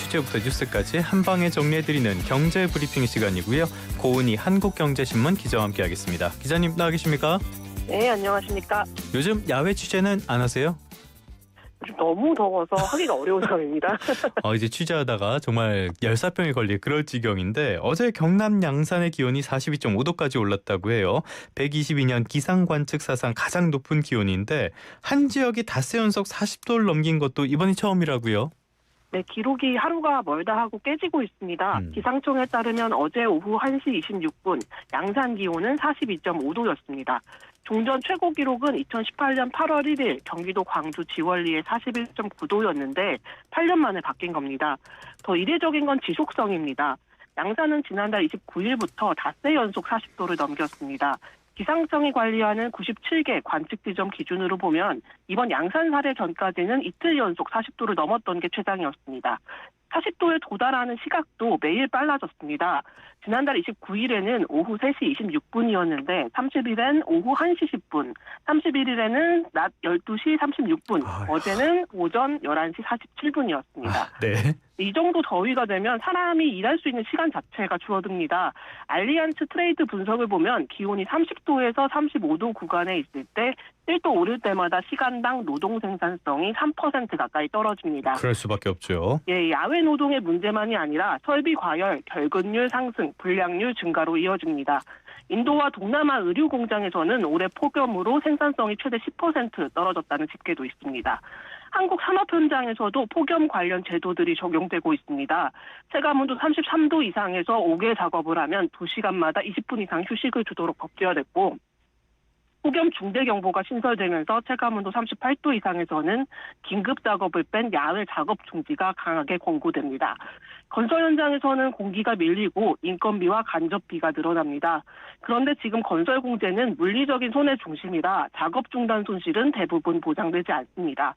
취재부터 뉴스까지 한 방에 정리해드리는 경제 브리핑 시간이고요. 고은희 한국경제신문 기자와 함께하겠습니다. 기자님 나와 계십니까? 네, 안녕하십니까. 요즘 야외 취재는 안 하세요? 너무 더워서 하기가 어려운 상황입니다. 이제 취재하다가 정말 열사병에 걸릴 그럴 지경인데 어제 경남 양산의 기온이 42.5도까지 올랐다고 해요. 122년 기상관측 사상 가장 높은 기온인데 한 지역이 닷새 연속 40도를 넘긴 것도 이번이 처음이라고요. 네, 기록이 하루가 멀다 하고 깨지고 있습니다. 기상청에 따르면 어제 오후 1시 26분 양산 기온은 42.5도였습니다. 종전 최고 기록은 2018년 8월 1일 경기도 광주 지월리의 41.9도였는데 8년 만에 바뀐 겁니다. 더 이례적인 건 지속성입니다. 양산은 지난달 29일부터 닷새 연속 40도를 넘겼습니다. 기상청이 관리하는 97개 관측 지점 기준으로 보면 이번 양산 사례 전까지는 이틀 연속 40도를 넘었던 게 최장이었습니다. 40도에 도달하는 시각도 매일 빨라졌습니다. 지난달 29일에는 오후 3시 26분이었는데 30일엔 오후 1시 10분, 31일에는 낮 12시 36분, 어제는 오전 11시 47분이었습니다. 네. 이 정도 더위가 되면 사람이 일할 수 있는 시간 자체가 줄어듭니다. 알리안츠 트레이드 분석을 보면 기온이 30도에서 35도 구간에 있을 때 1도 오를 때마다 시간당 노동 생산성이 3% 가까이 떨어집니다. 그럴 수밖에 없죠. 예, 야외 노동의 문제만이 아니라 설비 과열, 결근율 상승, 불량률 증가로 이어집니다. 인도와 동남아 의류 공장에서는 올해 폭염으로 생산성이 최대 10% 떨어졌다는 집계도 있습니다. 한국 산업 현장에서도 폭염 관련 제도들이 적용되고 있습니다. 체감온도 33도 이상에서 5개 작업을 하면 2시간마다 20분 이상 휴식을 주도록 법제화됐고 폭염 중대경보가 신설되면서 체감온도 38도 이상에서는 긴급 작업을 뺀 야외 작업 중지가 강하게 권고됩니다. 건설 현장에서는 공기가 밀리고 인건비와 간접비가 늘어납니다. 그런데 지금 건설 공제는 물리적인 손해 중심이라 작업 중단 손실은 대부분 보장되지 않습니다.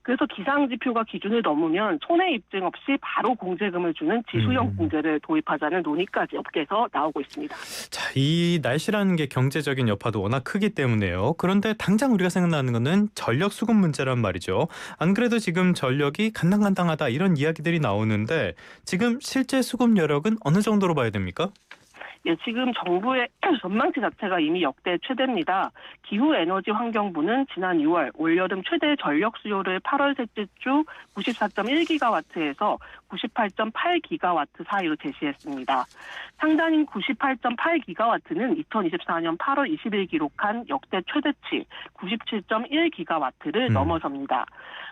그래서 기상지표가 기준을 넘으면 손해 입증 없이 바로 공제금을 주는 지수형 공제를 도입하자는 논의까지 업계에서 나오고 있습니다. 자, 이 날씨라는 게 경제적인 여파도 워낙 크기 때문에요. 그런데 당장 우리가 생각나는 거는 전력 수급 문제란 말이죠. 안 그래도 지금 전력이 간당간당하다 이런 이야기들이 나오는데 지금 실제 수급 여력은 어느 정도로 봐야 됩니까? 예, 지금 정부의 전망치 자체가 이미 역대 최대입니다. 기후에너지환경부는 지난 6월 올여름 최대 전력 수요를 8월 셋째 주 94.1기가와트에서 98.8기가와트 사이로 제시했습니다. 상단인 98.8기가와트는 2024년 8월 20일 기록한 역대 최대치 97.1기가와트를 넘어섭니다.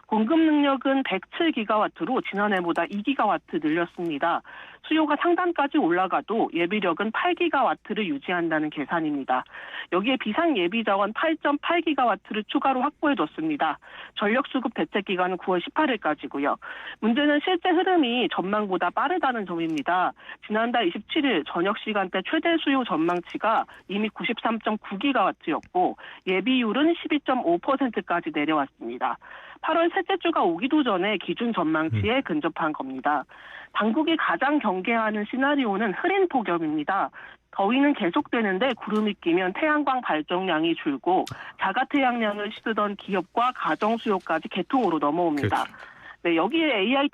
공급 능력은 107기가와트로 지난해보다 2기가와트 늘렸습니다. 수요가 상단까지 올라가도 예비력은 8기가와트를 유지한다는 계산입니다. 여기에 비상예비자원 8.8기가와트를 추가로 확보해뒀습니다. 전력수급 대책기간은 9월 18일까지고요. 문제는 실제 흐름이 전망보다 빠르다는 점입니다. 지난달 27일 저녁 시간대 최대 수요 전망치가 이미 93.9기가와트였고 예비율은 12.5%까지 내려왔습니다. 8월 셋째 주가 오기도 전에 기준 전망치에 근접한 겁니다. 당국이 가장 경계하는 시나리오는 흐린 폭염입니다. 더위는 계속되는데 구름이 끼면 태양광 발전량이 줄고 자가태양량을 쓰던 기업과 가정 수요까지 개통으로 넘어옵니다. 그렇죠. 네, 여기에 AI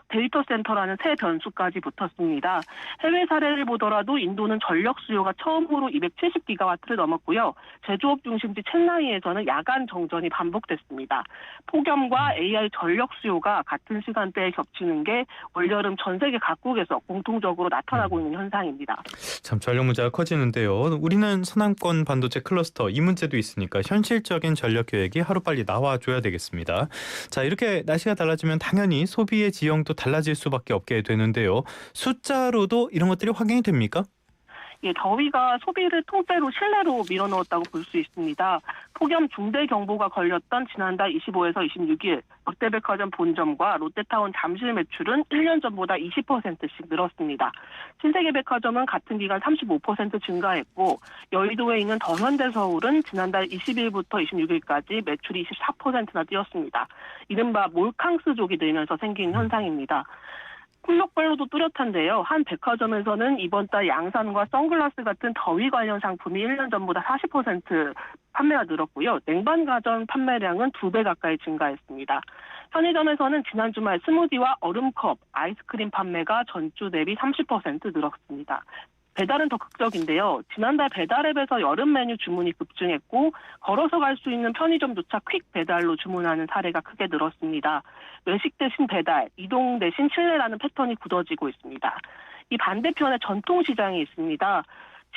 데이터 센터라는 새 변수까지 붙었습니다. 해외 사례를 보더라도 인도는 전력 수요가 처음으로 270기가와트를 넘었고요. 제조업 중심지 챈나이에서는 야간 정전이 반복됐습니다. 폭염과 AI 전력 수요가 같은 시간대에 겹치는 게 올여름 전 세계 각국에서 공통적으로 나타나고 있는 현상입니다. 참 전력 문제가 커지는데요. 우리는 서남권 반도체 클러스터 이 문제도 있으니까 현실적인 전력 계획이 하루빨리 나와줘야 되겠습니다. 자, 이렇게 날씨가 달라지면 당연히 소비의 지형도 달라질 수밖에 없게 되는데요. 숫자로도 이런 것들이 확인이 됩니까? 예, 더위가 소비를 통째로 실내로 밀어넣었다고 볼 수 있습니다. 폭염 중대경보가 걸렸던 지난달 25에서 26일 롯데백화점 본점과 롯데타운 잠실 매출은 1년 전보다 20%씩 늘었습니다. 신세계백화점은 같은 기간 35% 증가했고 여의도에 있는 더현대서울은 지난달 20일부터 26일까지 매출이 24%나 뛰었습니다. 이른바 몰캉스족이 늘면서 생긴 현상입니다. 품목별로도 뚜렷한데요. 한 백화점에서는 이번 달 양산과 선글라스 같은 더위 관련 상품이 1년 전보다 40% 판매가 늘었고요. 냉반 가전 판매량은 2배 가까이 증가했습니다. 편의점에서는 지난 주말 스무디와 얼음컵, 아이스크림 판매가 전주 대비 30% 늘었습니다. 배달은 더 극적인데요. 지난달 배달앱에서 여름 메뉴 주문이 급증했고 걸어서 갈 수 있는 편의점조차 퀵 배달로 주문하는 사례가 크게 늘었습니다. 외식 대신 배달, 이동 대신 실내라는 패턴이 굳어지고 있습니다. 이 반대편에 전통시장이 있습니다.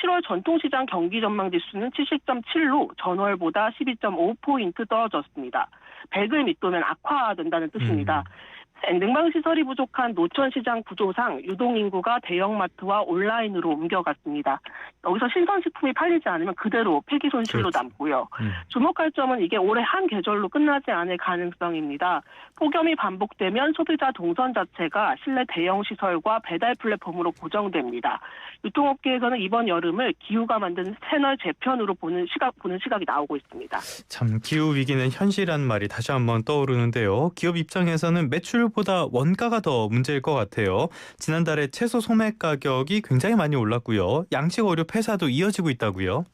7월 전통시장 경기 전망 지수는 70.7로 전월보다 12.5포인트 떨어졌습니다. 100을 밑도면 악화된다는 뜻입니다. 냉방시설이 부족한 노천시장 구조상 유동인구가 대형마트와 온라인으로 옮겨갔습니다. 여기서 신선식품이 팔리지 않으면 그대로 폐기 손실로 그렇죠. 남고요. 주목할 점은 이게 올해 한 계절로 끝나지 않을 가능성입니다. 폭염이 반복되면 소비자 동선 자체가 실내 대형시설과 배달 플랫폼으로 고정됩니다. 유통업계에서는 이번 여름을 기후가 만든 채널 재편으로 보는 시각이 나오고 있습니다. 참 기후 위기는 현실이라는 말이 다시 한번 떠오르는데요. 기업 입장에서는 매출보다 원가가 더 문제일 것 같아요. 지난달에 채소 소매 가격이 굉장히 많이 올랐고요. 양식 어류 폐사도 이어지고 있다고요.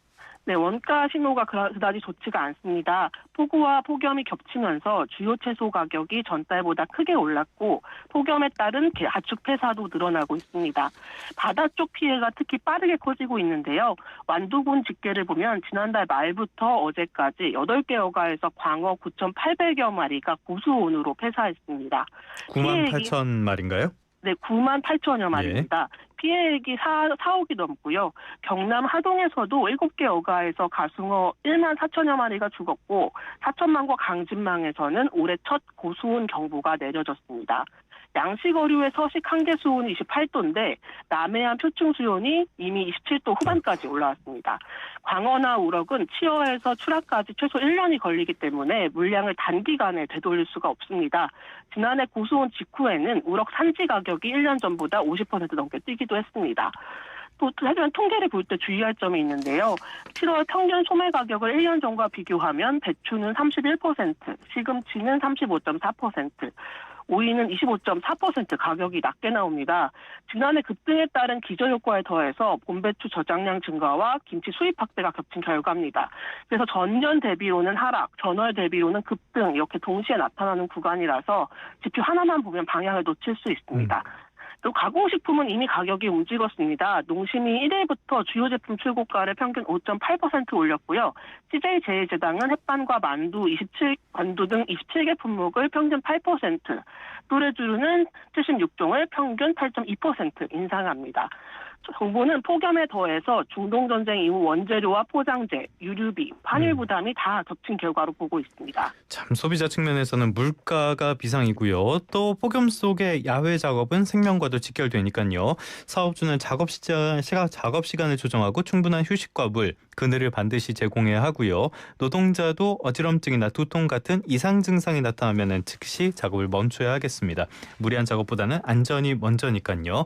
네, 원가 신호가 그다지 좋지가 않습니다. 폭우와 폭염이 겹치면서 주요 채소 가격이 전달보다 크게 올랐고 폭염에 따른 가축 폐사도 늘어나고 있습니다. 바다 쪽 피해가 특히 빠르게 커지고 있는데요. 완두군 집계를 보면 지난달 말부터 어제까지 8개 어가에서 광어 9,800여 마리가 고수온으로 폐사했습니다. 9만 8천 마리인가요? 네, 9만 8천여 마리입니다. 피해액이 4억이 넘고요. 경남 하동에서도 7개 어가에서 가숭어 1만 4천여 마리가 죽었고 사천망과 강진망에서는 올해 첫 고수온 경보가 내려졌습니다. 양식 어류의 서식 한계 수온이 28도인데 남해안 표층 수온이 이미 27도 후반까지 올라왔습니다. 광어나 우럭은 취어에서 출하까지 최소 1년이 걸리기 때문에 물량을 단기간에 되돌릴 수가 없습니다. 지난해 고수온 직후에는 우럭 산지 가격이 1년 전보다 50% 넘게 뛰기도 했습니다. 또 하지만 통계를 볼 때 주의할 점이 있는데요. 7월 평균 소매 가격을 1년 전과 비교하면 배추는 31%, 시금치는 35.4%, 오이는 25.4% 가격이 낮게 나옵니다. 지난해 급등에 따른 기저효과에 더해서 봄배추 저장량 증가와 김치 수입 확대가 겹친 결과입니다. 그래서 전년 대비로는 하락, 전월 대비로는 급등 이렇게 동시에 나타나는 구간이라서 지표 하나만 보면 방향을 놓칠 수 있습니다. 또 가공식품은 이미 가격이 움직였습니다. 농심이 1일부터 주요 제품 출고가를 평균 5.8% 올렸고요. CJ제일제당은 햇반과 만두 등 27개 품목을 평균 8%, 또래주류는 76종을 평균 8.2% 인상합니다. 정부는 폭염에 더해서 중동전쟁 이후 원재료와 포장재, 유류비, 환율 부담이 다 겹친 결과로 보고 있습니다. 참 소비자 측면에서는 물가가 비상이고요. 또 폭염 속의 야외 작업은 생명과도 직결되니까요. 사업주는 작업 시간을 조정하고 충분한 휴식과 물, 그늘을 반드시 제공해야 하고요. 노동자도 어지럼증이나 두통 같은 이상 증상이 나타나면 즉시 작업을 멈춰야 하겠습니다. 무리한 작업보다는 안전이 먼저니까요.